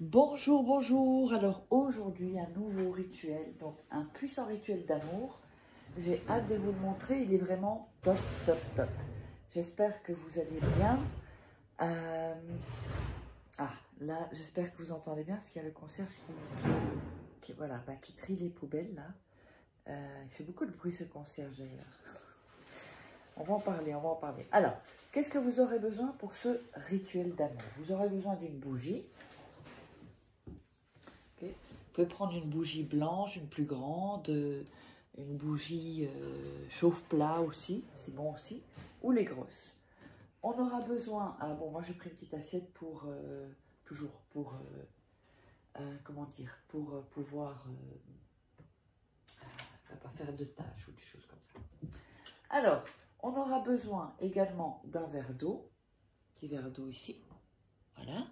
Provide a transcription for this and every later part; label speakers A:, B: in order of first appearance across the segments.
A: Bonjour, bonjour. Alors aujourd'hui, un nouveau rituel, donc un puissant rituel d'amour. J'ai hâte de vous le montrer, il est vraiment top, top, top. J'espère que vous allez bien. Là, j'espère que vous entendez bien, parce qu'il y a le concierge qui trie les poubelles, là. Il fait beaucoup de bruit, ce concierge, d'ailleurs. On va en parler, on va en parler. Alors, qu'est-ce que vous aurez besoin pour ce rituel d'amour? Vous aurez besoin d'une bougie. Okay. Vous pouvez prendre une bougie blanche, une plus grande, une bougie chauffe-plat aussi, c'est bon aussi, ou les grosses. On aura besoin, alors bon, moi j'ai pris une petite assiette pour, comment dire, pour pouvoir pas faire de tâches ou des choses comme ça. Alors, on aura besoin également d'un verre d'eau, petit verre d'eau ici, voilà.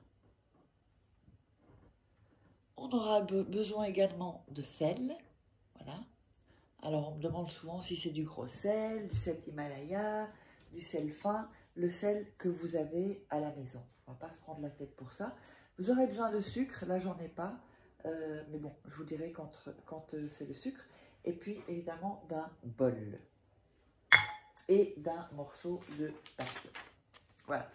A: On aura besoin également de sel, voilà. Alors, on me demande souvent si c'est du gros sel, du sel Himalaya, du sel fin, le sel que vous avez à la maison. On ne va pas se prendre la tête pour ça. Vous aurez besoin de sucre, là j'en ai pas, mais bon, je vous dirai quand c'est le sucre. Et puis, évidemment, d'un bol et d'un morceau de papier. Voilà.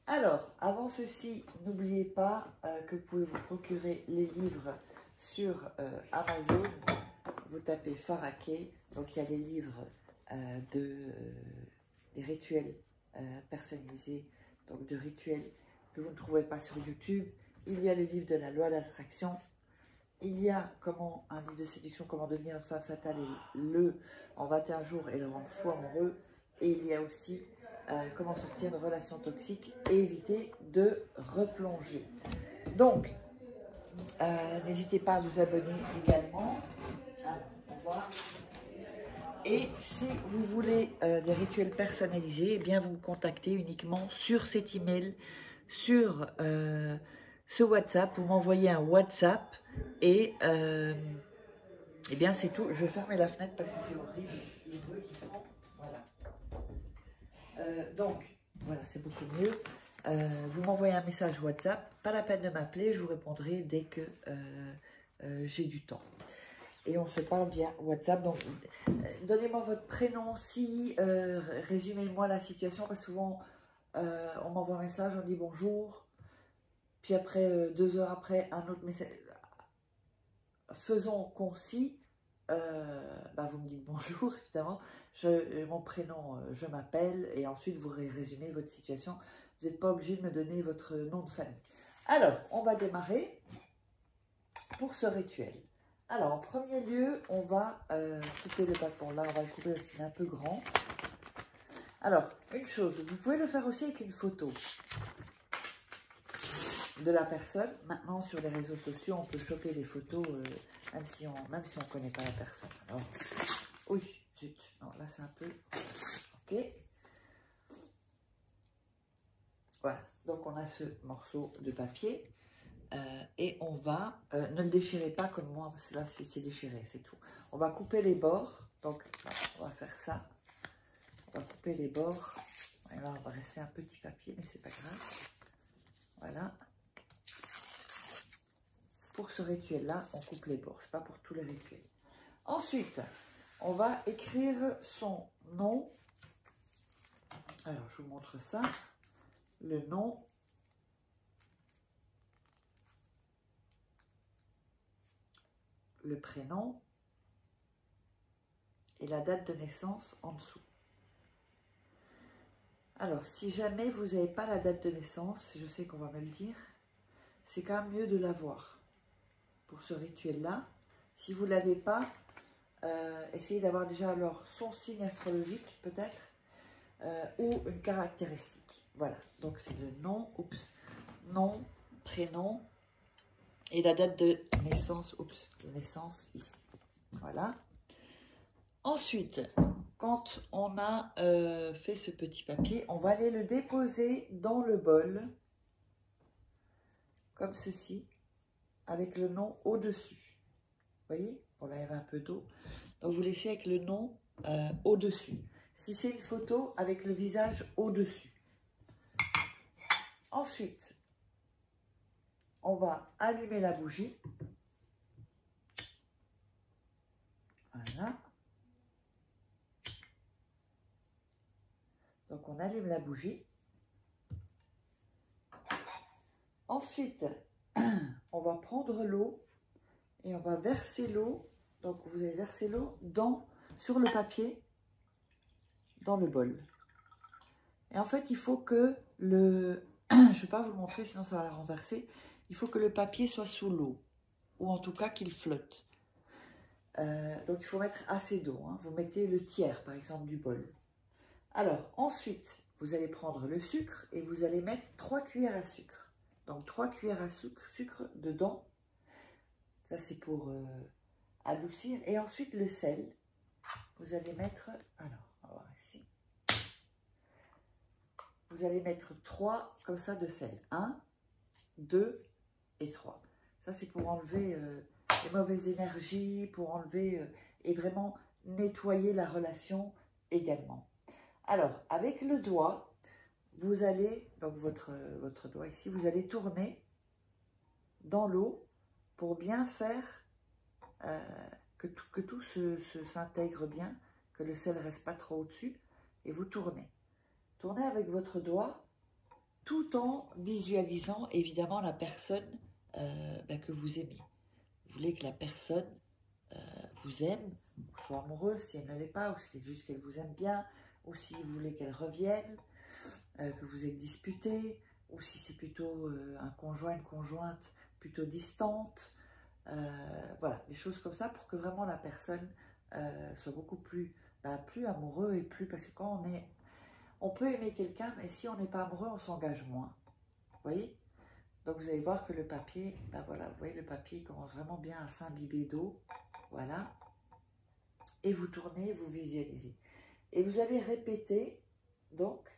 A: Alors, avant ceci, n'oubliez pas que vous pouvez vous procurer les livres sur Amazon. Vous tapez Faraké, donc il y a les livres des rituels personnalisés, donc de rituels que vous ne trouverez pas sur YouTube. Il y a le livre de la loi d'attraction. Il y a un livre de séduction, comment devenir une femme fatale en 21 jours et le rendre fou amoureux. Et il y a aussi comment sortir de relations toxiques et éviter de replonger. Donc, n'hésitez pas à vous abonner également. Et si vous voulez des rituels personnalisés, eh bien vous me contactez uniquement sur cet email, sur ce WhatsApp. Vous m'envoyez un WhatsApp et eh bien c'est tout. Je vais fermer la fenêtre parce que c'est horrible les bruits qu'ils font. Voilà. Donc voilà, c'est beaucoup mieux. Vous m'envoyez un message WhatsApp. Pas la peine de m'appeler, je vous répondrai dès que j'ai du temps. Et on se parle via WhatsApp. Donc, donnez-moi votre prénom si, résumez-moi la situation. Parce que souvent, on m'envoie un message, on dit bonjour. Puis après, 2 heures après, un autre message. Faisons concis. Vous me dites bonjour, évidemment. Mon prénom, je m'appelle. Et ensuite, vous résumez votre situation. Vous n'êtes pas obligé de me donner votre nom de famille. Alors, on va démarrer pour ce rituel. Alors, en premier lieu, on va couper le bâton. Là, on va le couper parce qu'il est un peu grand. Alors, une chose, vous pouvez le faire aussi avec une photo de la personne. Maintenant, sur les réseaux sociaux, on peut choper des photos, même si on ne connaît pas la personne. Alors, oui, zut, non, là, c'est un peu... Ok. Voilà, donc on a ce morceau de papier. Et on va, ne le déchirez pas comme moi, parce que là c'est déchiré, c'est tout. On va couper les bords, donc on va faire ça. On va couper les bords. Et là on va rester un petit papier, mais c'est pas grave. Voilà. Pour ce rituel-là, on coupe les bords, c'est pas pour tous les rituels. Ensuite, on va écrire son nom. Alors je vous montre ça. Le nom. Le prénom et la date de naissance en dessous. Alors, si jamais vous n'avez pas la date de naissance, je sais qu'on va me le dire, c'est quand même mieux de l'avoir pour ce rituel-là. Si vous ne l'avez pas, essayez d'avoir déjà alors son signe astrologique peut-être ou une caractéristique. Voilà, donc c'est le nom, nom, prénom et la date de naissance, de naissance ici. Voilà. Ensuite, quand on a fait ce petit papier, on va aller le déposer dans le bol, comme ceci, avec le nom au-dessus. Vous voyez? Bon, là, il y avait un peu d'eau. Donc, vous laissez avec le nom au-dessus. Si c'est une photo, avec le visage au-dessus. Ensuite, on va allumer la bougie. Voilà. Donc, on allume la bougie. Ensuite, on va prendre l'eau et on va verser l'eau. Donc, vous allez verser l'eau sur le papier, dans le bol. Et en fait, il faut que le... je ne vais pas vous le montrer, sinon ça va renverser. Il faut que le papier soit sous l'eau, ou en tout cas qu'il flotte. Donc, il faut mettre assez d'eau. Hein. Vous mettez le tiers, par exemple, du bol. Alors, ensuite, vous allez prendre le sucre et vous allez mettre 3 cuillères à sucre. Donc, 3 cuillères à sucre dedans. Ça, c'est pour adoucir. Et ensuite, le sel. Vous allez mettre... Alors, on va voir ici. Vous allez mettre 3 comme ça de sel. 1, 2 et 3. Ça, c'est pour enlever les mauvaises énergies, pour enlever et vraiment nettoyer la relation également. Alors, avec le doigt, vous allez, donc votre doigt ici, vous allez tourner dans l'eau pour bien faire que tout s'intègre bien, que le sel ne reste pas trop au-dessus, et vous tournez. Tournez avec votre doigt, tout en visualisant évidemment la personne que vous aimez. Vous voulez que la personne vous aime, soit amoureuse si elle ne l'est pas, ou si c'est juste qu'elle vous aime bien, ou si vous voulez qu'elle revienne, que vous êtes disputé, ou si c'est plutôt un conjoint, une conjointe plutôt distante. Voilà, des choses comme ça pour que vraiment la personne soit beaucoup plus amoureux et plus... Parce que quand on peut aimer quelqu'un, mais si on n'est pas amoureux, on s'engage moins. Vous voyez? Donc vous allez voir que le papier, voilà, vous voyez le papier commence vraiment bien à s'imbiber d'eau. Voilà. Et vous tournez, vous visualisez. Et vous allez répéter, donc,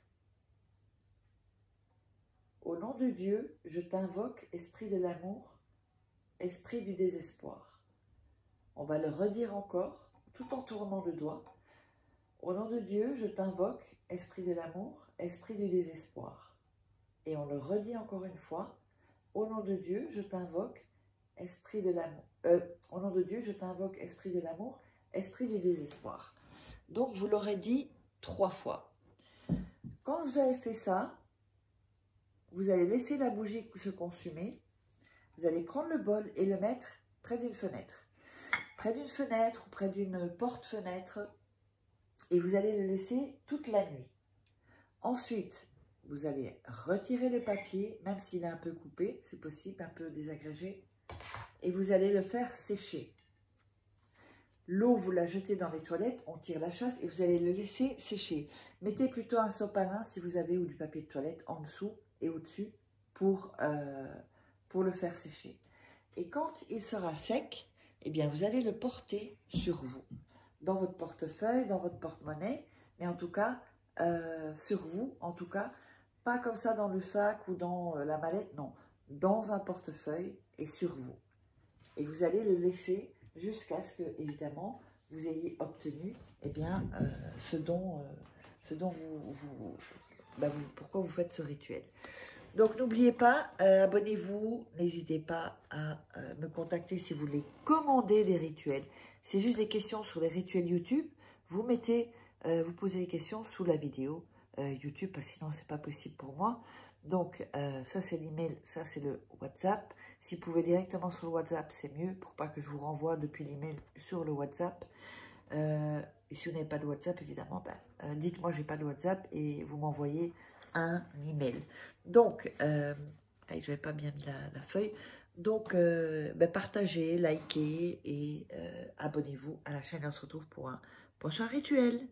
A: au nom de Dieu, je t'invoque, esprit de l'amour, esprit du désespoir. On va le redire encore, tout en tournant le doigt. Au nom de Dieu, je t'invoque, esprit de l'amour, esprit du désespoir. Et on le redit encore une fois. Au nom de Dieu, je t'invoque, esprit de l'amour. Au nom de Dieu, je t'invoque, esprit de l'amour, esprit du désespoir. Donc, vous l'aurez dit 3 fois. Quand vous avez fait ça, vous allez laisser la bougie se consumer. Vous allez prendre le bol et le mettre près d'une fenêtre. Près d'une fenêtre ou près d'une porte-fenêtre. Et vous allez le laisser toute la nuit. Ensuite, vous allez retirer le papier, même s'il est un peu coupé, c'est possible, un peu désagrégé. Et vous allez le faire sécher. L'eau, vous la jetez dans les toilettes, on tire la chasse et vous allez le laisser sécher. Mettez plutôt un sopalin si vous avez ou du papier de toilette en dessous et au-dessus pour le faire sécher. Et quand il sera sec, eh bien vous allez le porter sur vous, dans votre portefeuille, dans votre porte-monnaie, mais en tout cas sur vous, en tout cas, pas comme ça dans le sac ou dans la mallette, non, dans un portefeuille et sur vous. Et vous allez le laisser jusqu'à ce que, évidemment, vous ayez obtenu eh bien, pourquoi vous faites ce rituel. Donc, n'oubliez pas, abonnez-vous, n'hésitez pas à me contacter si vous voulez commander des rituels. C'est juste des questions sur les rituels YouTube. Vous posez les questions sous la vidéo YouTube, parce que sinon, ce n'est pas possible pour moi. Donc, ça, c'est l'email, ça, c'est le WhatsApp. Si vous pouvez directement sur le WhatsApp, c'est mieux, pour pas que je vous renvoie depuis l'email sur le WhatsApp. Et si vous n'avez pas de WhatsApp, évidemment, dites-moi, j'ai pas de WhatsApp, et vous m'envoyez un email. Donc, je n'avais pas bien mis la feuille. Donc, partagez, likez et abonnez-vous à la chaîne. On se retrouve pour un prochain rituel.